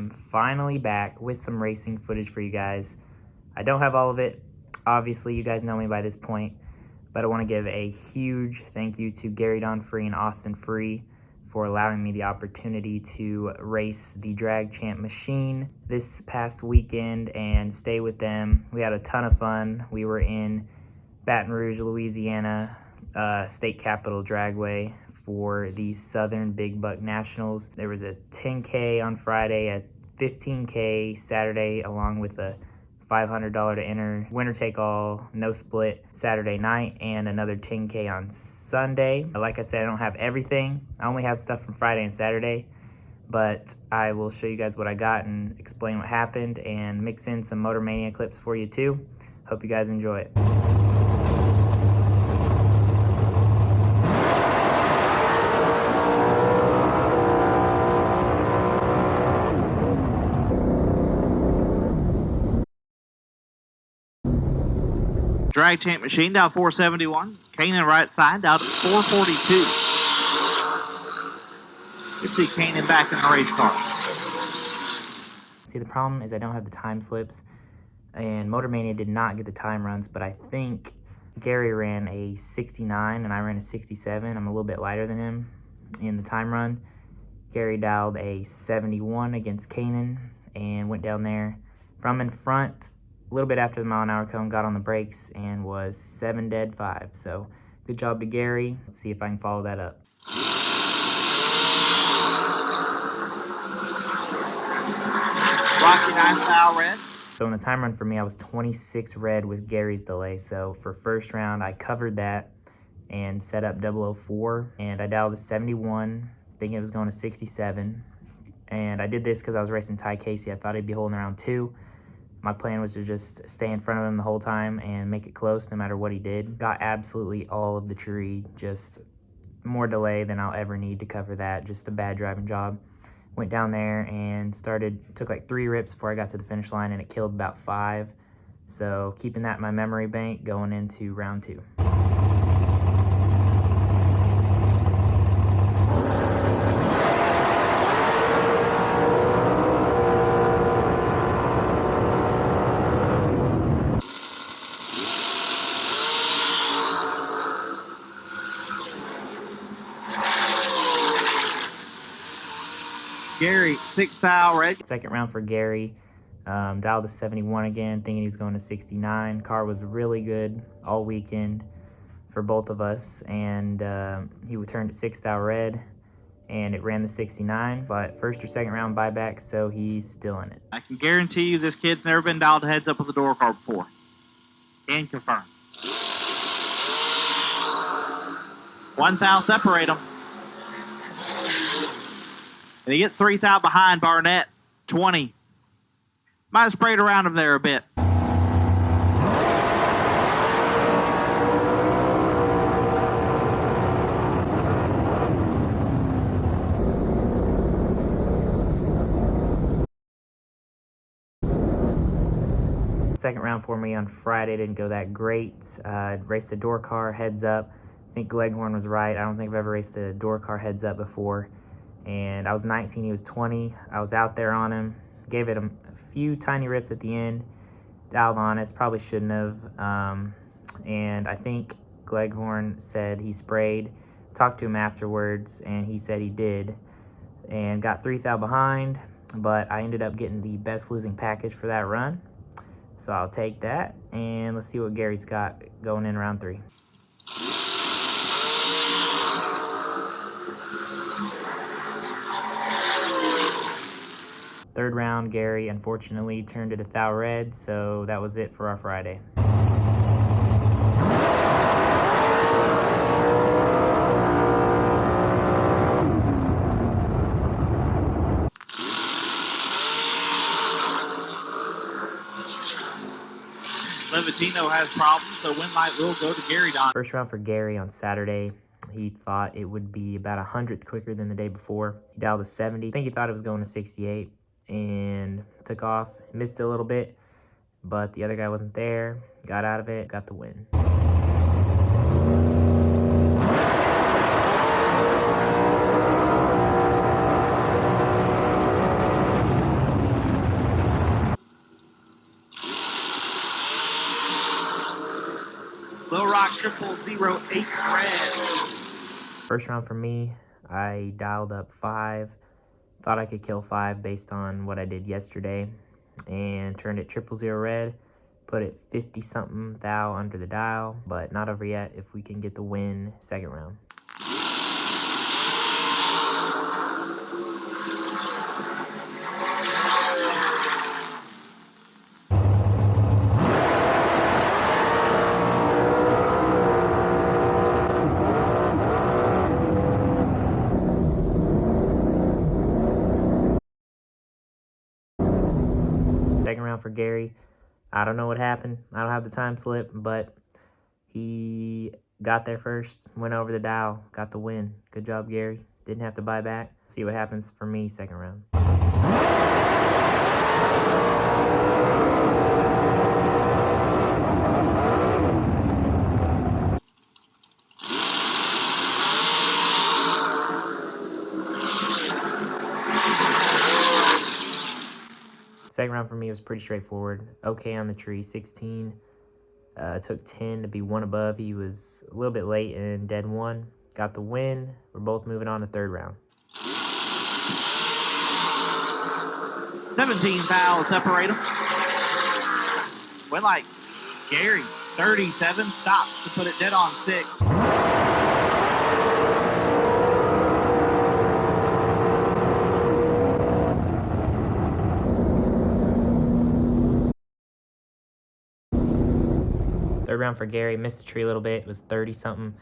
am finally back with some racing footage for you guys. I don't have all of it. Obviously, you guys know me by this point, but I want to give a huge thank you to Gary Donfree and Austin Free for allowing me the opportunity to race the Drag Champ machine this past weekend and stay with them. We had a ton of fun. We were in Baton Rouge, Louisiana, State Capitol Dragway for the Southern Big Buck Nationals. There was a 10K on Friday, a 15K Saturday, along with a $500 to enter, winner take all, no split Saturday night, and another 10K on Sunday. Like I said, I don't have everything. I only have stuff from Friday and Saturday, but I will show you guys what I got and explain what happened and mix in some Motor Mania clips for you too. Hope you guys enjoy it. Drag Champ machine down 471. Kanan right side down to 442. You see Kanan back in the race car. See, the problem is I don't have the time slips, and Motor Mania did not get the time runs, but I think Gary ran a 69 and I ran a 67. I'm a little bit lighter than him in the time run. Gary dialed a 71 against Kanan and went down there from in front a little bit after the mile-an-hour cone, got on the brakes, and was 7 dead 5. So good job to Gary. Let's see if I can follow that up. Rocky 9 red. So in the time run for me, I was 26 red with Gary's delay. So for first round, I covered that and set up 004. And I dialed a 71, thinking it was going to 67. And I did this because I was racing Ty Casey. I thought he'd be holding around 2. My plan was to just stay in front of him the whole time and make it close no matter what he did. Got absolutely all of the tree, just more delay than I'll ever need to cover that. Just a bad driving job. Went down there and took like 3 rips before I got to the finish line, and it killed about 5. So keeping that in my memory bank going into round 2. Gary 6 red. Second round for Gary. Dialed to 71 again, thinking he was going to 69. Car was really good all weekend for both of us, and he returned at 6 red, and it ran the 69, but first or second round buyback, so he's still in it. I can guarantee you this kid's never been dialed heads up with a door car before. Can confirm. 1 thou separate them. And he get 3 thou behind Barnett, 20. Might have sprayed around him there a bit. Second round for me on Friday didn't go that great. Raced a door car heads up. I think Leghorn was right. I don't think I've ever raced a door car heads up before. And I was 19, he was 20. I was out there on him, gave it a few tiny rips at the end, dialed honest, probably shouldn't have. And I think Leghorn said he sprayed, talked to him afterwards, and he said he did, and got 3 thou behind, but I ended up getting the best losing package for that run. So I'll take that, and let's see what Gary's got going in round 3. Third round, Gary unfortunately turned it 1 thou red, so that was it for our Friday. Levitino has problems, so win light will go to Gary Don. First round for Gary on Saturday. He thought it would be about 100th quicker than the day before. He dialed a 70. I think he thought it was going to 68. And took off, missed it a little bit, but the other guy wasn't there, got out of it, got the win. Little Rock 0008 red. First round for me, I dialed up 5. Thought I could kill 5 based on what I did yesterday, and turned it 000 red. Put it 50 something thou under the dial, but not over yet. If we can get the win, second round. Second round for Gary. I don't know what happened. I don't have the time slip, but he got there first, went over the dial, got the win. Good job, Gary. Didn't have to buy back. See what happens for me second round. Second round for me was pretty straightforward. Okay on the tree, 16. Took 10 to be 1 above. He was a little bit late and dead 1. Got the win. We're both moving on to third round. 17 foul, separate them. Went like Gary, 37 stops to put it dead on 6. Third round for Gary, missed the tree a little bit. It was 30 something.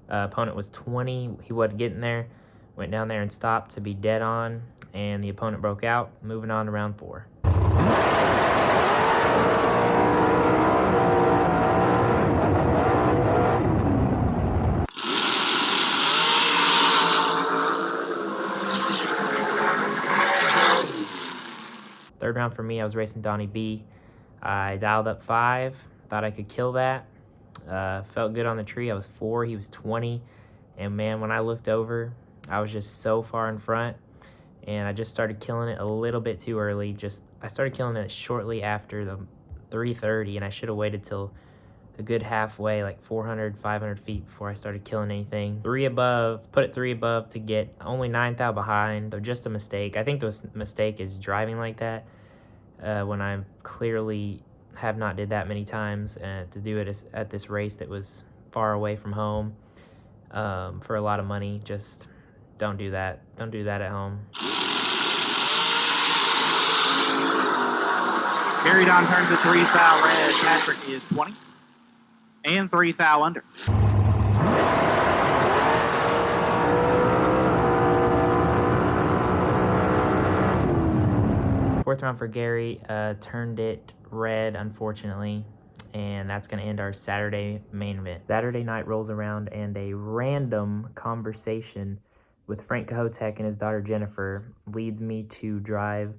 Opponent was 20. He wasn't getting there. Went down there and stopped to be dead on, and the opponent broke out. Moving on to round 4. Third round for me, I was racing Donnie B. I dialed up 5. Thought I could kill that. Felt good on the tree. I was 4, he was 20. And man, when I looked over, I was just so far in front. And I just started killing it a little bit too early. I started killing it shortly after the 330, and I should have waited till a good halfway, like 400, 500 feet before I started killing anything. 3 above, put it 3 above to get only 9 thou behind. Though just a mistake. I think the mistake is driving like that when I clearly have not did that many times, and to do it at this race that was far away from home for a lot of money. Just don't do that. Don't do that at home. Gary Don turns to 3 foul red. Patrick is 20 and 3 foul under. Fourth round for Gary, turned it red, unfortunately, and that's going to end our Saturday main event. Saturday night rolls around, and a random conversation with Frank Kohutek and his daughter Jennifer leads me to drive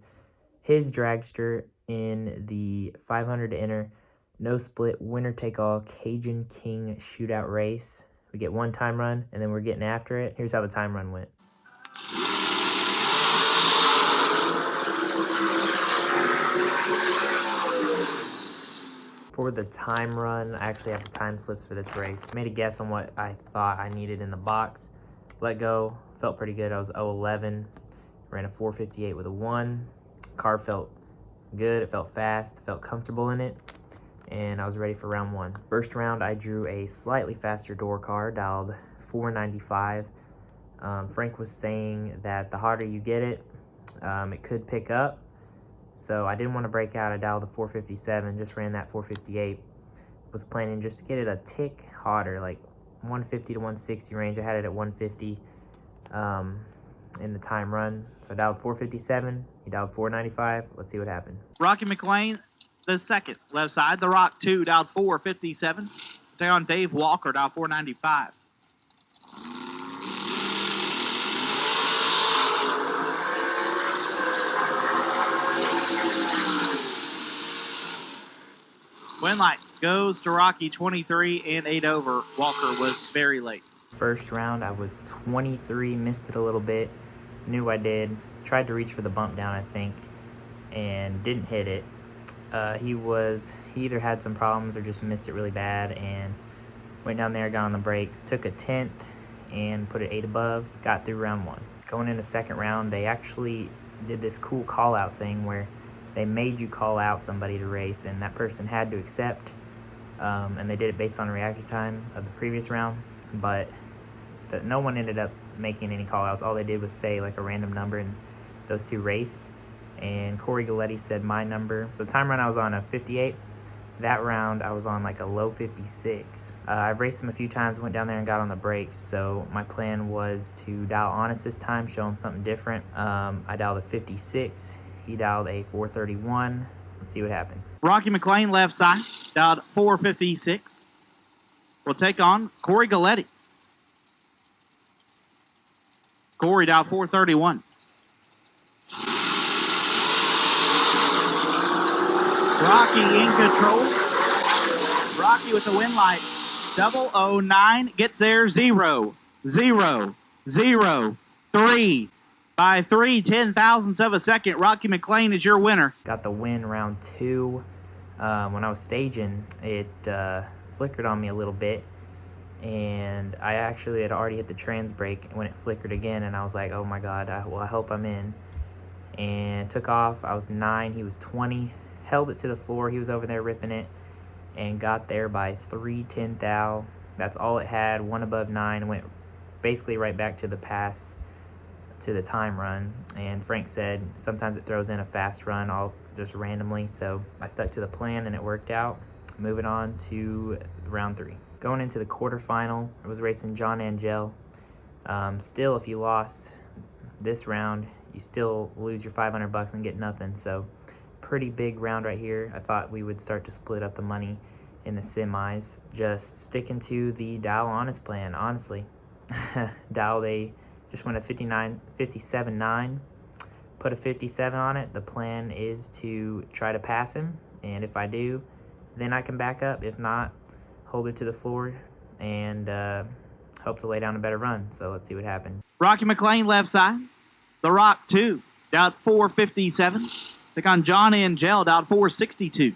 his dragster in the 500 to enter, no split, winner take all Cajun King shootout race. We get 1 time run, and then we're getting after it. Here's how the time run went. For the time run, I actually have the time slips for this race. Made a guess on what I thought I needed in the box. Let go, felt pretty good. I was 0.11, ran a 458 with a 1. Car felt good, it felt fast, felt comfortable in it, and I was ready for round 1. First round, I drew a slightly faster door car, dialed 495. Frank was saying that the harder you get it, it could pick up. So I didn't want to break out. I dialed the 457, just ran that 458. Was planning just to get it a tick hotter, like 150 to 160 range. I had it at 150 in the time run. So I dialed 457, he dialed 495. Let's see what happened. Rocky McLean, the second. Left side, The Rock 2, dialed 457. Stay on Dave Walker, dialed 495. Winlight goes to Rocky 23 and 8 over. Walker was very late. First round, I was 23, missed it a little bit. Knew I did. Tried to reach for the bump down, I think, and didn't hit it. He either had some problems or just missed it really bad, and Went down there, got on the brakes, took a 10th, and put it 8 above, got through round 1. Going into second round, they actually did this cool call-out thing where they made you call out somebody to race, and that person had to accept, and they did it based on reaction time of the previous round, but no one ended up making any call-outs. All they did was say like a random number, and those two raced, and Corey Galletti said my number. The time run I was on a 58. That round, I was on like a low 56. I've raced him a few times, went down there and got on the brakes, so my plan was to dial honest this time, show him something different. I dialed a 56. He dialed a 431. Let's see what happened. Rocky McLean, left side, dialed 456. We'll take on Corey Galletti. Corey dialed 431. Rocky in control. Rocky with the win light. 009 gets there. 0, 0, 0, 3. By 3 10,000ths of a second, Rocky McLean is your winner. Got the win round 2. When I was staging, it flickered on me a little bit, and I actually had already hit the trans brake when it flickered again, and I was like, oh my god, I hope I'm in. And took off. I was 9, he was 20. Held it to the floor. He was over there ripping it, and got there by 3 10,000. That's all it had. 1 above 9. Went basically right back to the pass, to the time run. And Frank said sometimes it throws in a fast run all just randomly, so I stuck to the plan and it worked out. Moving on to round 3. Going into the quarterfinal, I was racing John Angel. Still, if you lost this round, you still lose your $500 and get nothing. So pretty big round right here. I thought we would start to split up the money in the semis. Just sticking to the dial honest plan, honestly. Just went a 57.9, put a 57 on it. The plan is to try to pass him, and if I do, then I can back up. If not, hold it to the floor and hope to lay down a better run. So let's see what happened. Rocky McLean, left side. The Rock 2, down 457. Take on John Angel, down 462.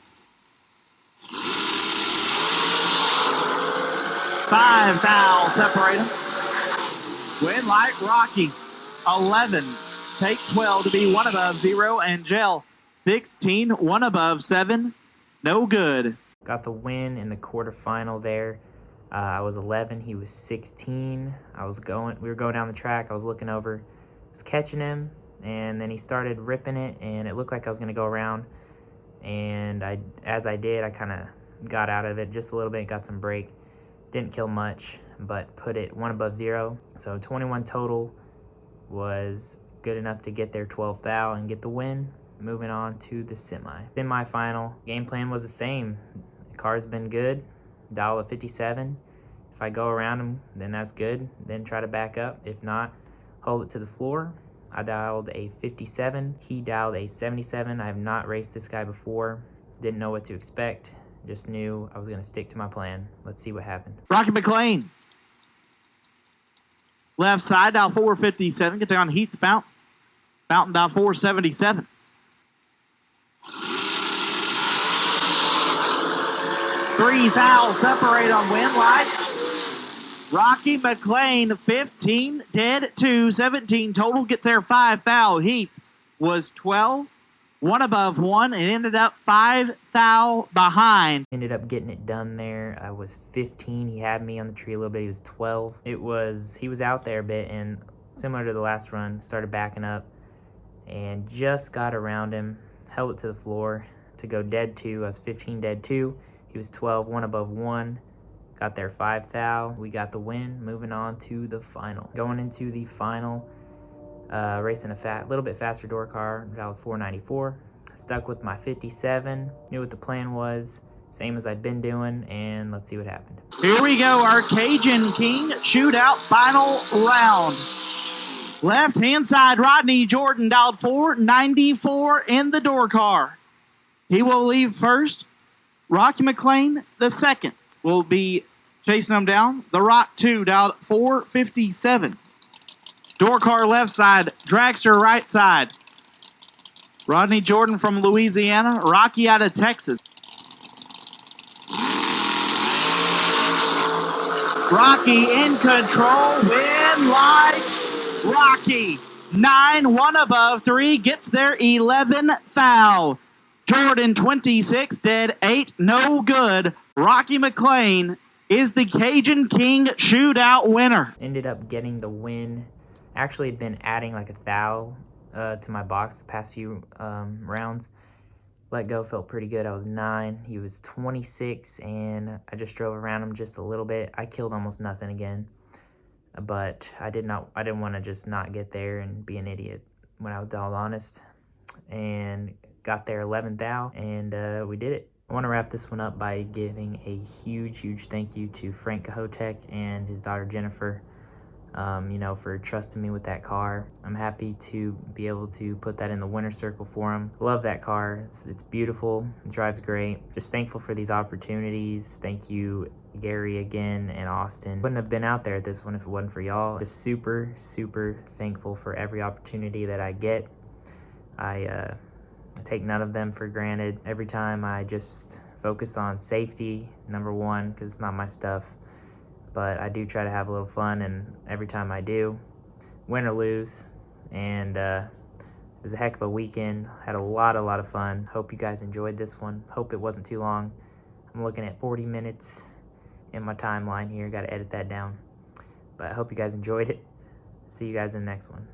5 foul separate them. Win light, Rocky 11. Take 12 to be 1 above 0. Angel 16, 1 above 7. No good. Got the win in the quarterfinal there. I was 11, he was 16. We were going down the track. I was looking over, was catching him, and then he started ripping it, and it looked like I was going to go around. And as I did, I kind of got out of it just a little bit, got some break. Didn't kill much, but put it 1 above 0. So 21 total was good enough to get their 12th thou and get the win. Moving on to the semi-final. Game plan was the same. The car's been good. Dial a 57. If I go around him, then that's good. Then try to back up. If not, hold it to the floor. I dialed a 57. He dialed a 77. I have not raced this guy before. Didn't know what to expect. Just knew I was going to stick to my plan. Let's see what happened. Rocky McLean. Left side, dial 457. Get down Heath Fountain. Fountain dial 477. 3 fouls separate on win light. Rocky McLean, 15, dead 2, 17 total. Gets there 5 foul. Heath was 12, 1 above 1, and ended up 5 foul behind. Ended up getting it done there. I was 15. He had me on the tree a little bit. He was 12. He was out there a bit, and similar to the last run, started backing up and just got around him, held it to the floor to go dead 2. I was 15, dead 2. He was 12, 1 above 1. Got there 5 thou. We got the win. Moving on to the final. Going into the final, racing a little bit faster door car, dialed 494. Stuck with my 57. Knew what the plan was. Same as I'd been doing, and let's see what happened. Here we go, our Cajun King shootout final round. Left-hand side, Rodney Jordan dialed 494 in the door car. He will leave first. Rocky McLean, the second, will be chasing him down. The Rock 2 dialed 457. Door car left side, dragster right side. Rodney Jordan from Louisiana, Rocky out of Texas. Rocky in control, win like Rocky. 9, 1 above 3, gets their 11th foul. Jordan 26, dead 8, no good. Rocky McLean is the Cajun King shootout winner. Ended up getting the win. Actually had been adding like a thou to my box the past few rounds. Let go felt pretty good. I was 9. He was 26, and I just drove around him just a little bit. I killed almost nothing again, but I didn't want to just not get there and be an idiot when I was all honest. And got there 11th thou, and we did it. I want to wrap this one up by giving a huge thank you to Frank Kohutek and his daughter Jennifer. For trusting me with that car. I'm happy to be able to put that in the winner's circle for him. Love that car. It's beautiful. It drives great. Just thankful for these opportunities. Thank you, Gary, again, and Austin. Wouldn't have been out there at this one if it wasn't for y'all. Just super thankful for every opportunity that I get. I take none of them for granted. Every time I just focus on safety, number one, because it's not my stuff. But I do try to have a little fun, and every time I do, win or lose. And it was a heck of a weekend. Had a lot of fun. Hope you guys enjoyed this one. Hope it wasn't too long. I'm looking at 40 minutes in my timeline here. Got to edit that down. But I hope you guys enjoyed it. See you guys in the next one.